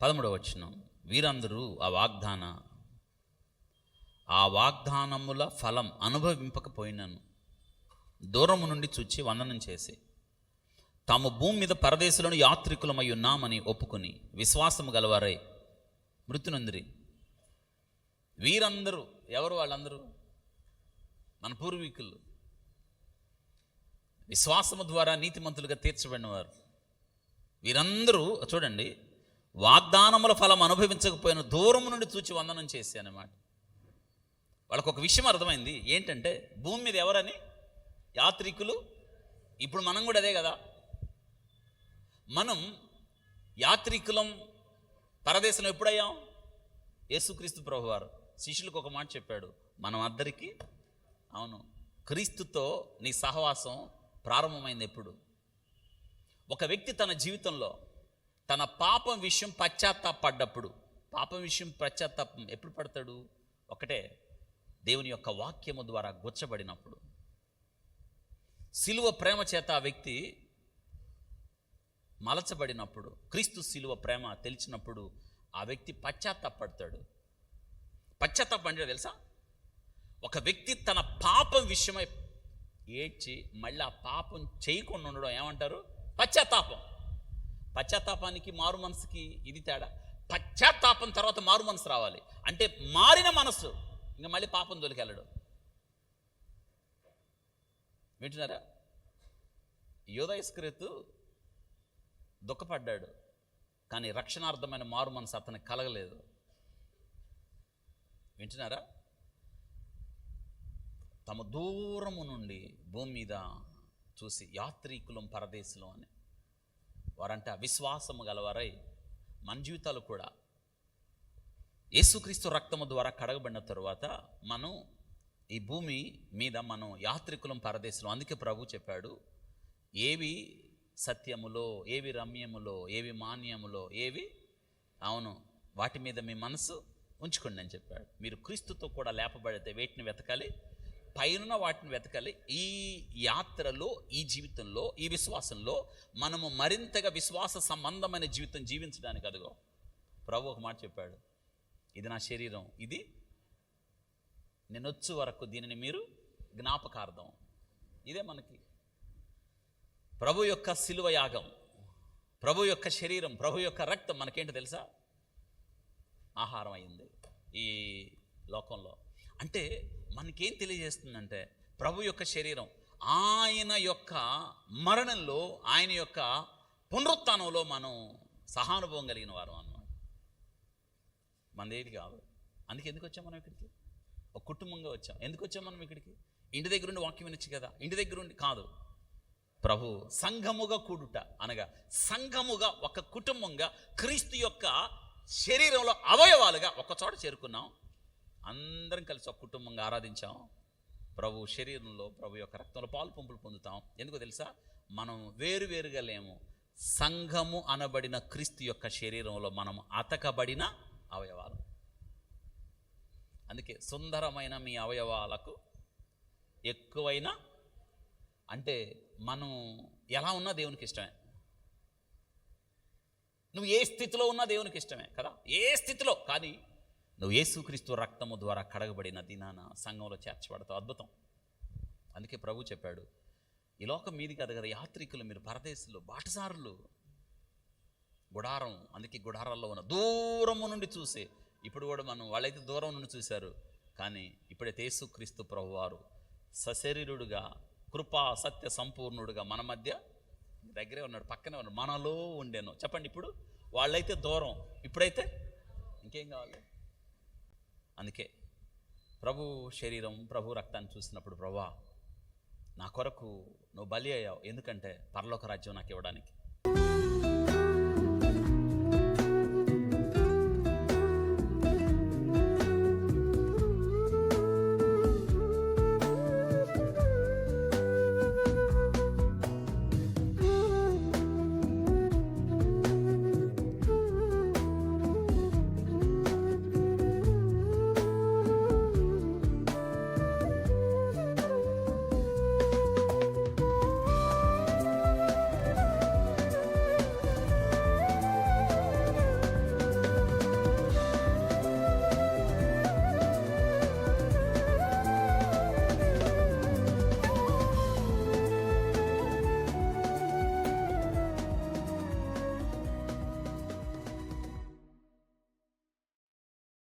13వ వచనం, వీరందరూ ఆ వాగ్దానముల ఫలం అనుభవింపకపోయినను దూరము నుండి చూచి వందనం చేసి తాము భూమి మీద పరదేశులను యాత్రికులమై ఉన్నామని ఒప్పుకొని విశ్వాసము గలవారై మృతి నొందిరి. వీరందరూ ఎవరు? వాళ్ళందరూ మన పూర్వీకులు, విశ్వాసము ద్వారా నీతిమంతులుగా తీర్చబడినవారు. వీరందరూ చూడండి, వాగ్దానముల ఫలం అనుభవించకపోయిన దూరం నుండి చూచి వందనం చేసి అన్నమాట. వాళ్ళకు ఒక విషయం అర్థమైంది, ఏంటంటే భూమి మీద ఎవరని? యాత్రికులు. ఇప్పుడు మనం కూడా అదే కదా, మనం యాత్రికులం పరదేశంలో ఎప్పుడయ్యాం? యేసుక్రీస్తు ప్రభువారు శిష్యులకు ఒక మాట చెప్పాడు, మనం అందరికీ అవును క్రీస్తుతో నీ సహవాసం ప్రారంభమైంది ఎప్పుడు? ఒక వ్యక్తి తన జీవితంలో తన పాపం విషయం పశ్చాత్తాపడ్డప్పుడు. పాపం విషయం పశ్చాత్తాపం ఎప్పుడు పడతాడు? ఒకటే, దేవుని యొక్క వాక్యము ద్వారా గుచ్చబడినప్పుడు. సిలువ ప్రేమ చేత ఆ వ్యక్తి మలచబడినప్పుడు, క్రీస్తు సిలువ ప్రేమ తెలిసినప్పుడు ఆ వ్యక్తి పశ్చాత్తాపడతాడు. పశ్చాత్తాపం అంటే తెలుసా? ఒక వ్యక్తి తన పాపం విషయమై ఏడ్చి మళ్ళీ ఆ పాపం చేయకుండా ఉండడం ఏమంటారు? పశ్చాత్తాపం. పశ్చాత్తాపానికి మారు మనసుకి ఇది తేడా. పశ్చాత్తాపం తర్వాత మారు మనసు రావాలి. అంటే మారిన మనసు ఇంకా మళ్ళీ పాపం దొరికెళ్ళడు. వింటున్నారా? యూదా ఇస్కరియోతు దుఃఖపడ్డాడు, కానీ రక్షణార్థమైన మారు మనసు అతనికి కలగలేదు. వింటున్నారా? తమ దూరము నుండి భూమి మీద చూసి యాత్రికులం పరదేశంలో అని వారంటే అవిశ్వాసము గలవారై, మన జీవితాలు కూడా యేసుక్రీస్తు రక్తము ద్వారా కడగబడిన తరువాత మనం ఈ భూమి మీద మనం యాత్రికులం పరదేశంలో. అందుకే ప్రభు చెప్పాడు, ఏవి సత్యములో, ఏవి రమ్యములో, ఏవి మాన్యములో, ఏవి అవును వాటి మీద మీ మనసు ఉంచుకోండి అని చెప్పాడు. మీరు క్రీస్తుతో కూడా లేపబడితే వేటిని వెతకాలి? పైన వాటిని వెతకాలి. ఈ యాత్రలో, ఈ జీవితంలో, ఈ విశ్వాసంలో మనము మరింతగా విశ్వాస సంబంధమైన జీవితం జీవించడానికి అదిగో ప్రభు ఒక మాట చెప్పాడు, ఇది నా శరీరం, ఇది నేనొచ్చు వరకు దీనిని మీరు జ్ఞాపకార్థం. ఇదే మనకి ప్రభు యొక్క శిలువ యాగం, ప్రభు యొక్క శరీరం, ప్రభు యొక్క రక్తం మనకేంటో తెలుసా? ఆహారం అయింది ఈ లోకంలో. అంటే మనకేం తెలియజేస్తుందంటే ప్రభు యొక్క శరీరం ఆయన యొక్క మరణంలో, ఆయన యొక్క పునరుత్థానంలో మనం సహానుభవం కలిగిన వారు అన్నమాట. మనదేది కాదు. అందుకే ఎందుకు వచ్చాం మనం ఇక్కడికి? ఒక కుటుంబంగా వచ్చాం. ఎందుకు వచ్చాం మనం ఇక్కడికి? ఇంటి దగ్గర ఉండి వాక్యం వినొచ్చు కదా, ఇంటి దగ్గర ఉండి కాదు. ప్రభు సంఘముగా కూడుట అనగా సంఘముగా ఒక కుటుంబంగా క్రీస్తు యొక్క శరీరంలో అవయవాలుగా ఒక చోట చేరుకున్నాం. అందరం కలిసి ఒక కుటుంబంగా ఆరాధించాం. ప్రభు శరీరంలో, ప్రభు యొక్క రక్తంలో పాలు పంపులు పొందుతాం. ఎందుకో తెలుసా? మనం వేరువేరుగా లేము. సంఘము అనబడిన క్రీస్తు యొక్క శరీరంలో మనం అతకబడిన అవయవాలు. అందుకే సుందరమైన మీ అవయవాలకు ఎక్కువైన, అంటే మనం ఎలా ఉన్నా దేవునికి ఇష్టమే. నువ్వు ఏ స్థితిలో ఉన్నా దేవునికి ఇష్టమే కదా, ఏ స్థితిలో. కానీ నువ్వు యేసుక్రీస్తు రక్తము ద్వారా కడగబడిన దినాన సంఘంలో చేర్చబడతావు. అద్భుతం. అందుకే ప్రభు చెప్పాడు, ఈ లోకం మీది కాదు కదా, యాత్రికులు మీరు, పరదేశులు, బాటసారులు, గుడారం. అందుకే గుడారాల్లో ఉన్న దూరము నుండి చూసే, ఇప్పుడు కూడా మనం వాళ్ళైతే దూరం నుండి చూశారు, కానీ ఇప్పుడైతే యేసుక్రీస్తు ప్రభువారు సశరీరుడుగా, కృపా సత్య సంపూర్ణుడుగా మన మధ్య దగ్గరే ఉన్నాడు, పక్కనే ఉన్నాడు, మనలో ఉండేను. చెప్పండి, ఇప్పుడు వాళ్ళైతే దూరం, ఇప్పుడైతే ఇంకేం కావాలి? అందుకే ప్రభు శరీరం, ప్రభు రక్తాన్ని చూసినప్పుడు, ప్రభువా నా కొరకు నువ్వు బలి అయ్యావు, ఎందుకంటే పరలోక రాజ్యం నాకు ఇవ్వడానికి.